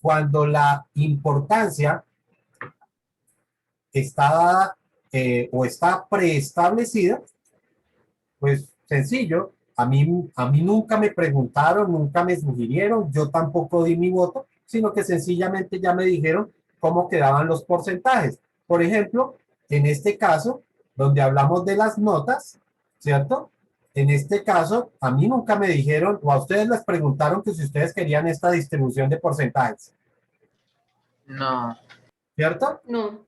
Cuando la importancia está dada o está preestablecida, pues sencillo, a mí nunca me preguntaron, nunca me sugirieron, yo tampoco di mi voto, sino que sencillamente ya me dijeron cómo quedaban los porcentajes. Por ejemplo, en este caso, donde hablamos de las notas, ¿cierto? En este caso, a mí nunca me dijeron, o a ustedes les preguntaron que si ustedes querían esta distribución de porcentajes, No. ¿cierto? No.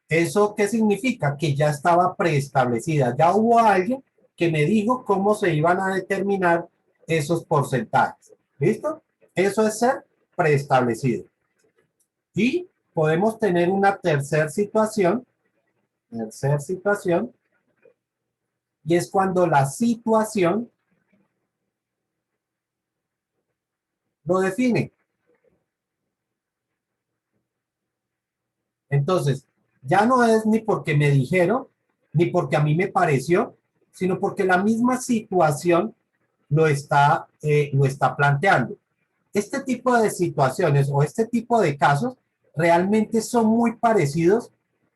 ¿Eso qué significa? Que ya estaba preestablecida. Ya hubo alguien que me dijo cómo se iban a determinar esos porcentajes. ¿Listo? Eso es ser preestablecido. Y podemos tener una tercera situación, y es cuando la situación lo define. Entonces, ya no es ni porque me dijeron, ni porque a mí me pareció, sino porque la misma situación lo está planteando. Este tipo de situaciones o este tipo de casos realmente son muy parecidos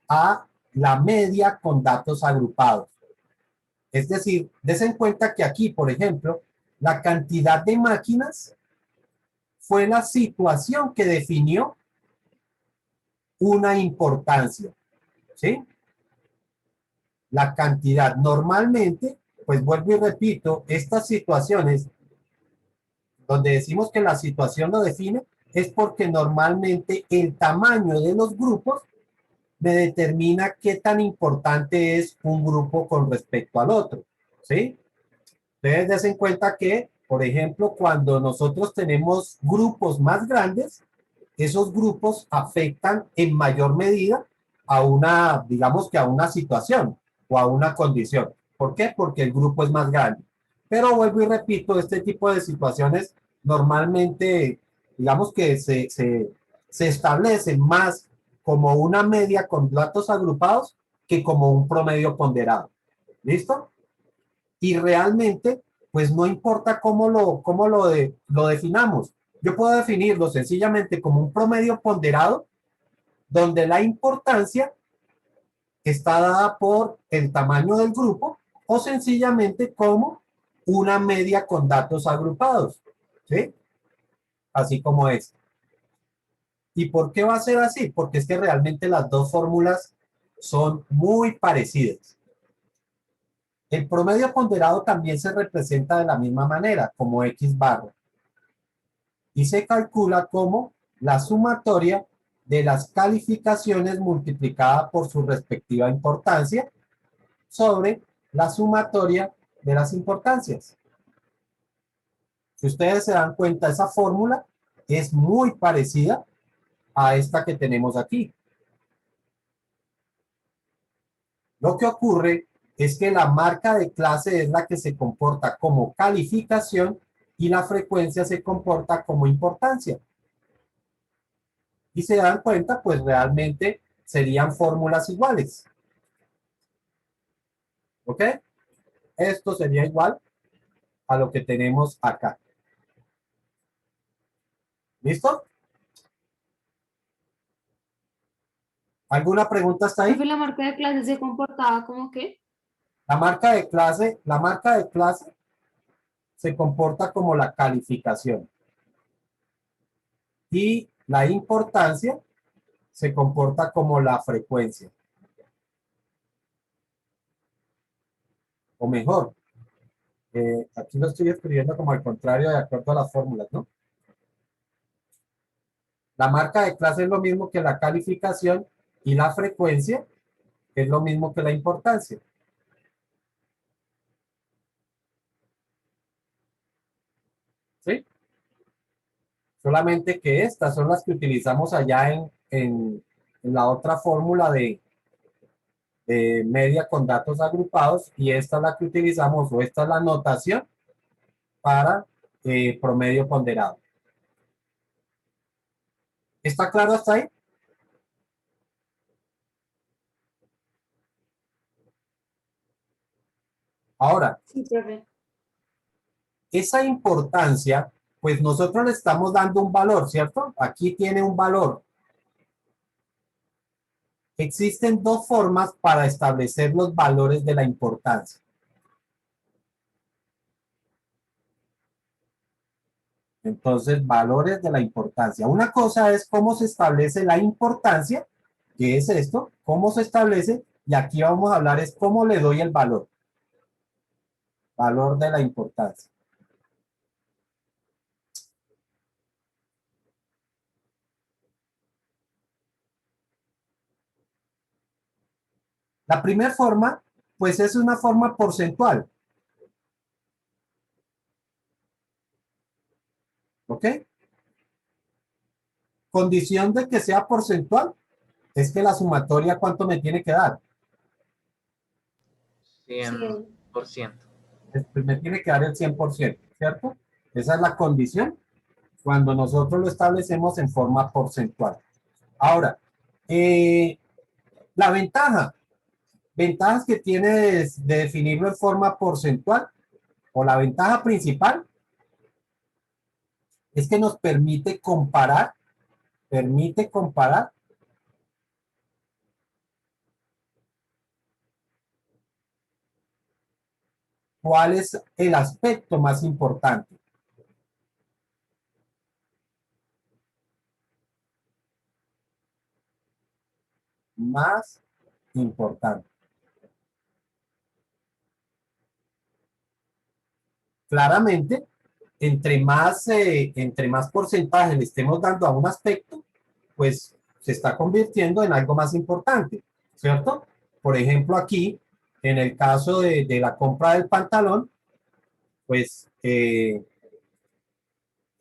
a la media con datos agrupados. Es decir, des en cuenta que aquí, por ejemplo, la cantidad de máquinas fue la situación que definió una importancia, ¿sí? La cantidad. Normalmente, pues vuelvo y repito, estas situaciones donde decimos que la situación lo define, es porque normalmente el tamaño de los grupos me determina qué tan importante es un grupo con respecto al otro, ¿sí? Ustedes den en cuenta que, por ejemplo, cuando nosotros tenemos grupos más grandes, esos grupos afectan en mayor medida a una, digamos que a una situación o a una condición. ¿Por qué? Porque el grupo es más grande. Pero vuelvo y repito, este tipo de situaciones normalmente, digamos que se establecen más como una media con datos agrupados que como un promedio ponderado. ¿Listo? Y realmente, pues no importa cómo lo definamos. Yo puedo definirlo sencillamente como un promedio ponderado, donde la importancia está dada por el tamaño del grupo, o sencillamente como una media con datos agrupados, ¿sí? Así como es. ¿Y por qué va a ser así? Porque es que realmente las dos fórmulas son muy parecidas. El promedio ponderado también se representa de la misma manera, como X barra, y se calcula como la sumatoria de las calificaciones multiplicada por su respectiva importancia sobre la sumatoria de las importancias. Si ustedes se dan cuenta, esa fórmula es muy parecida a esta que tenemos aquí. Lo que ocurre es que la marca de clase es la que se comporta como calificación y la frecuencia se comporta como importancia. Y se dan cuenta, pues realmente serían fórmulas iguales. ¿Ok? Esto sería igual a lo que tenemos acá. ¿Listo? ¿Alguna pregunta hasta ahí? Profe, la marca de clase se comportaba como que. La marca de clase se comporta como la calificación y la importancia se comporta como la frecuencia. O mejor, aquí lo estoy escribiendo como al contrario de acuerdo a las fórmulas, ¿no? La marca de clase es lo mismo que la calificación y la frecuencia es lo mismo que la importancia. ¿Sí? Solamente que estas son las que utilizamos allá en la otra fórmula de media con datos agrupados, y esta es la que utilizamos, o esta es la notación para promedio ponderado. ¿Está claro hasta ahí? Ahora, Sí, profe. esa importancia Pues nosotros le estamos dando un valor, ¿cierto? Aquí tiene un valor. Existen dos formas para establecer los valores de la importancia. Entonces, valores de la importancia. Una cosa es cómo se establece la importancia, que es esto, cómo se establece, y aquí vamos a hablar es cómo le doy el valor. Valor de la importancia. La primera forma, pues es una forma porcentual. ¿Ok? Condición de que sea porcentual es que la sumatoria, ¿cuánto me tiene que dar? 100%. Pues me tiene que dar el 100%, ¿cierto? Esa es la condición cuando nosotros lo establecemos en forma porcentual. Ahora, la ventajas que tiene de definirlo en forma porcentual, o la ventaja principal, es que nos permite comparar cuál es el aspecto más importante. Más importante. Claramente, entre más porcentaje le estemos dando a un aspecto, pues se está convirtiendo en algo más importante, ¿cierto? Por ejemplo, aquí, en el caso de la compra del pantalón, pues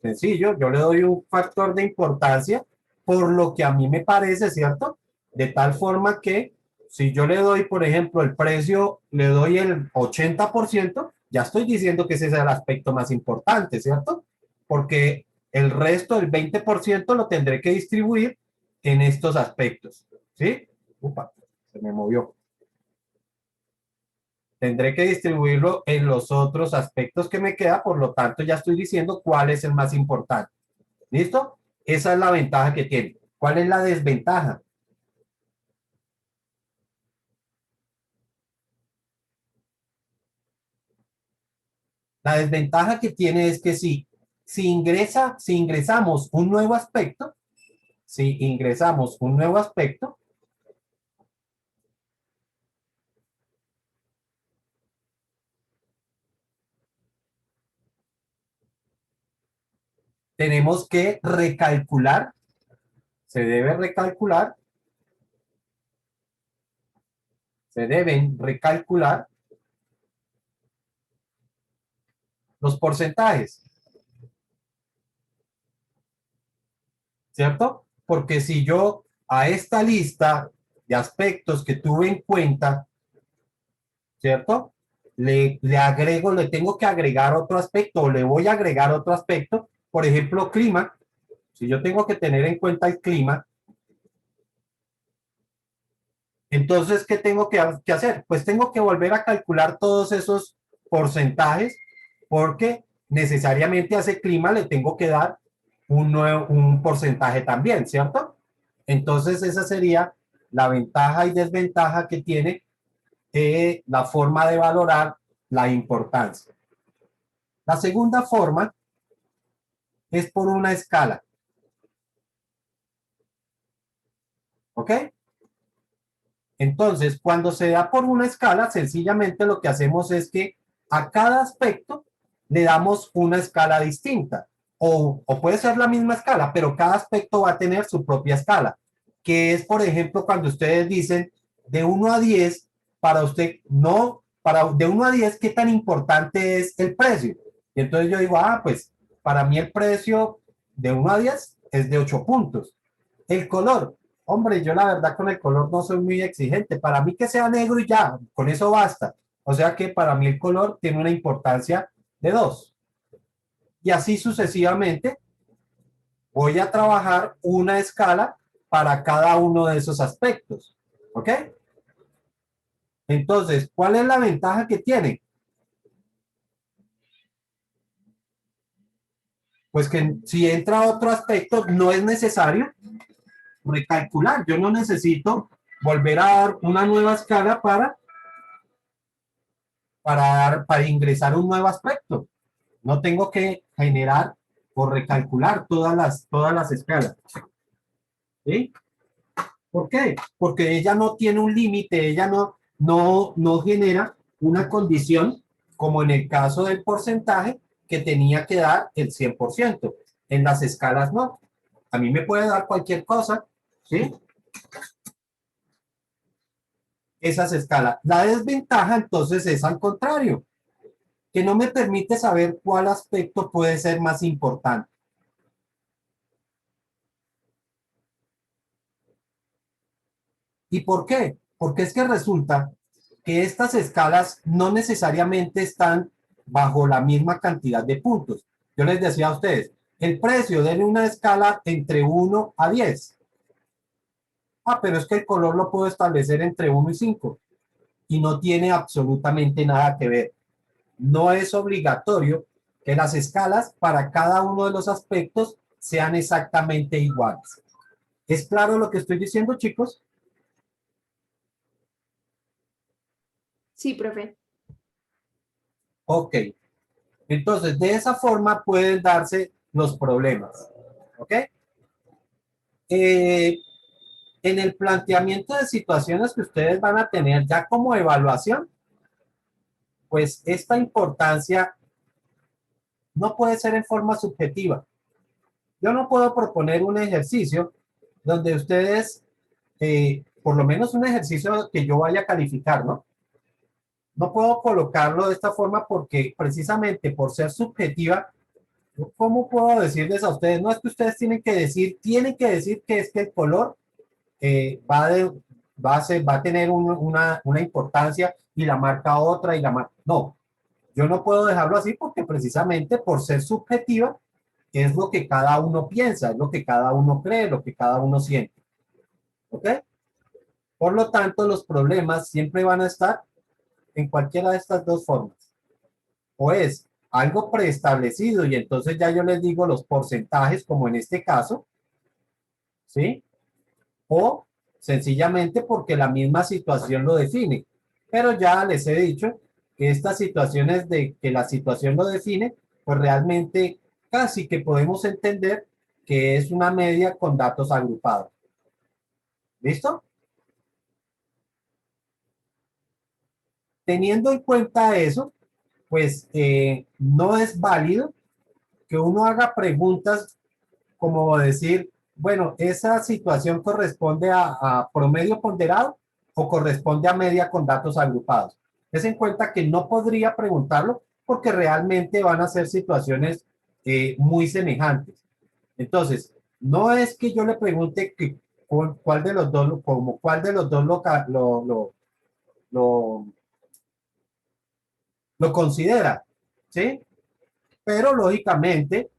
sencillo, yo le doy un factor de importancia por lo que a mí me parece, ¿cierto? De tal forma que si yo le doy, por ejemplo, el precio, le doy el 80%, ya estoy diciendo que ese es el aspecto más importante, ¿cierto? Porque el resto, el 20%, lo tendré que distribuir en estos aspectos, ¿sí? Upa, se me movió. Tendré que distribuirlo en los otros aspectos que me queda, por lo tanto ya estoy diciendo cuál es el más importante. ¿Listo? Esa es la ventaja que tiene. ¿Cuál es la desventaja? La desventaja que tiene es que si ingresamos un nuevo aspecto, si ingresamos un nuevo aspecto, tenemos que recalcular, se debe recalcular, se deben recalcular los porcentajes, ¿cierto? Porque si yo a esta lista de aspectos que tuve en cuenta, ¿cierto? Le agrego, le tengo que agregar otro aspecto o le voy a agregar otro aspecto, por ejemplo, clima. Si yo tengo que tener en cuenta el clima, entonces, ¿qué tengo que hacer? Pues tengo que volver a calcular todos esos porcentajes porque necesariamente a ese clima le tengo que dar un porcentaje también, ¿cierto? Entonces, esa sería la ventaja y desventaja que tiene la forma de valorar la importancia. La segunda forma es por una escala, ¿ok? Entonces, cuando se da por una escala, sencillamente lo que hacemos es que a cada aspecto le damos una escala distinta. O puede ser la misma escala, pero cada aspecto va a tener su propia escala, que es, por ejemplo, cuando ustedes dicen de 1 a 10, para usted, no, de 1 a 10, ¿qué tan importante es el precio? Y entonces yo digo, pues para mí el precio de 1 a 10 es de 8 puntos. El color, hombre, yo la verdad con el color no soy muy exigente. Para mí que sea negro y ya, con eso basta. O sea que para mí el color tiene una importancia de 2. Y así sucesivamente voy a trabajar una escala para cada uno de esos aspectos. ¿Ok? Entonces, ¿cuál es la ventaja que tiene? Pues que si entra otro aspecto, no es necesario recalcular. Yo no necesito volver a dar una nueva escala para ingresar un nuevo aspecto. No tengo que generar o recalcular todas las escalas. ¿Sí? ¿Por qué? Porque ella no tiene un límite, ella no genera una condición, como en el caso del porcentaje, que tenía que dar el 100%. En las escalas no. A mí me puede dar cualquier cosa, ¿sí? Esas escalas. La desventaja, entonces, es al contrario, que no me permite saber cuál aspecto puede ser más importante. ¿Y por qué? Porque es que resulta que estas escalas no necesariamente están bajo la misma cantidad de puntos. Yo les decía a ustedes, el precio de una escala entre 1 a 10. Ah, pero es que el color lo puedo establecer entre 1 y 5 y no tiene absolutamente nada que ver. No es obligatorio que las escalas para cada uno de los aspectos sean exactamente iguales. ¿Es claro lo que estoy diciendo, chicos? Sí, profe. Ok. Entonces, de esa forma pueden darse los problemas. ¿Ok? Eh, en el planteamiento de situaciones que ustedes van a tener ya como evaluación, pues esta importancia no puede ser en forma subjetiva. Yo no puedo proponer un ejercicio donde ustedes, por lo menos un ejercicio que yo vaya a calificar, ¿no? No puedo colocarlo de esta forma porque precisamente por ser subjetiva, ¿cómo puedo decirles a ustedes? No es que ustedes tienen que decir que es que el color va a tener una importancia y la marca otra y la marca. No, yo no puedo dejarlo así porque precisamente por ser subjetiva es lo que cada uno piensa, es lo que cada uno cree, lo que cada uno siente. ¿Ok? Por lo tanto, los problemas siempre van a estar en cualquiera de estas dos formas. O es algo preestablecido y entonces ya yo les digo los porcentajes, como en este caso, ¿sí? O sencillamente porque la misma situación lo define. Pero ya les he dicho que estas situaciones de que la situación lo define, pues realmente casi que podemos entender que es una media con datos agrupados. ¿Listo? Teniendo en cuenta eso, pues no es válido que uno haga preguntas como decir, bueno, esa situación corresponde a promedio ponderado o corresponde a media con datos agrupados. Es en cuenta que no podría preguntarlo porque realmente van a ser situaciones muy semejantes. Entonces, no es que yo le pregunte que, cuál de los dos, como cuál de los dos lo, lo considera, ¿sí? Pero lógicamente,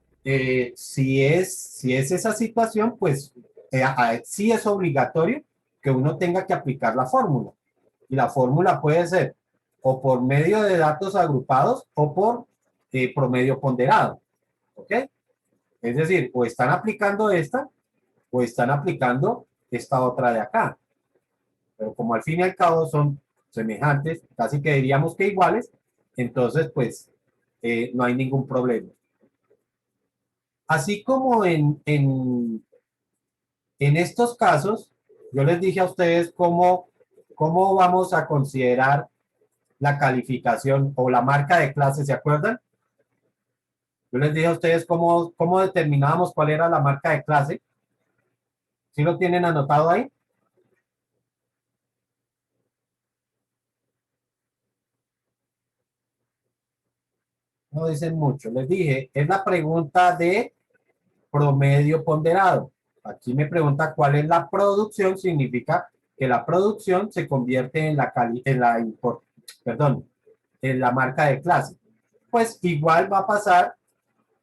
si es esa situación, pues sí es obligatorio que uno tenga que aplicar la fórmula. Y la fórmula puede ser o por medio de datos agrupados o por promedio ponderado. ¿Ok? Es decir, o están aplicando esta o están aplicando esta otra de acá. Pero como al fin y al cabo son semejantes, casi que diríamos que iguales, entonces pues no hay ningún problema. Así como en estos casos, yo les dije a ustedes cómo vamos a considerar la calificación o la marca de clase, ¿se acuerdan? Yo les dije a ustedes cómo determinábamos cuál era la marca de clase. ¿Sí lo tienen anotado ahí? No dicen mucho. Les dije, es la pregunta de promedio ponderado. Aquí me pregunta cuál es la producción, significa que la producción se convierte perdón, en la marca de clase. Pues igual va a pasar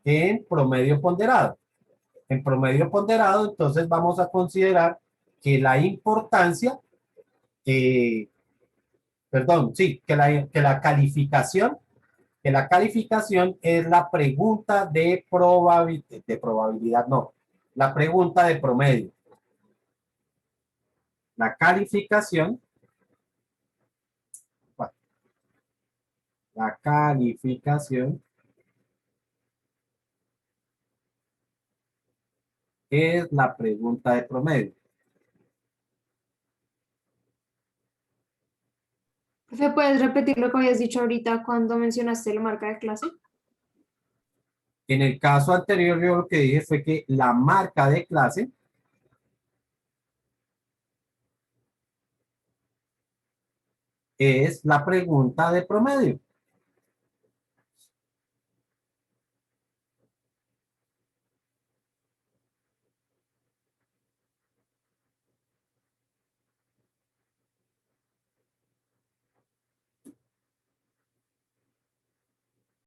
en promedio ponderado. En promedio ponderado, entonces vamos a considerar que la importancia, perdón, sí, que la calificación Que la calificación es la pregunta de probabilidad, no, la pregunta de promedio. La calificación, bueno, la calificación es la pregunta de promedio. Profe, ¿puedes repetir lo que habías dicho ahorita cuando mencionaste la marca de clase? En el caso anterior, yo lo que dije fue que la marca de clase es la pregunta de promedio.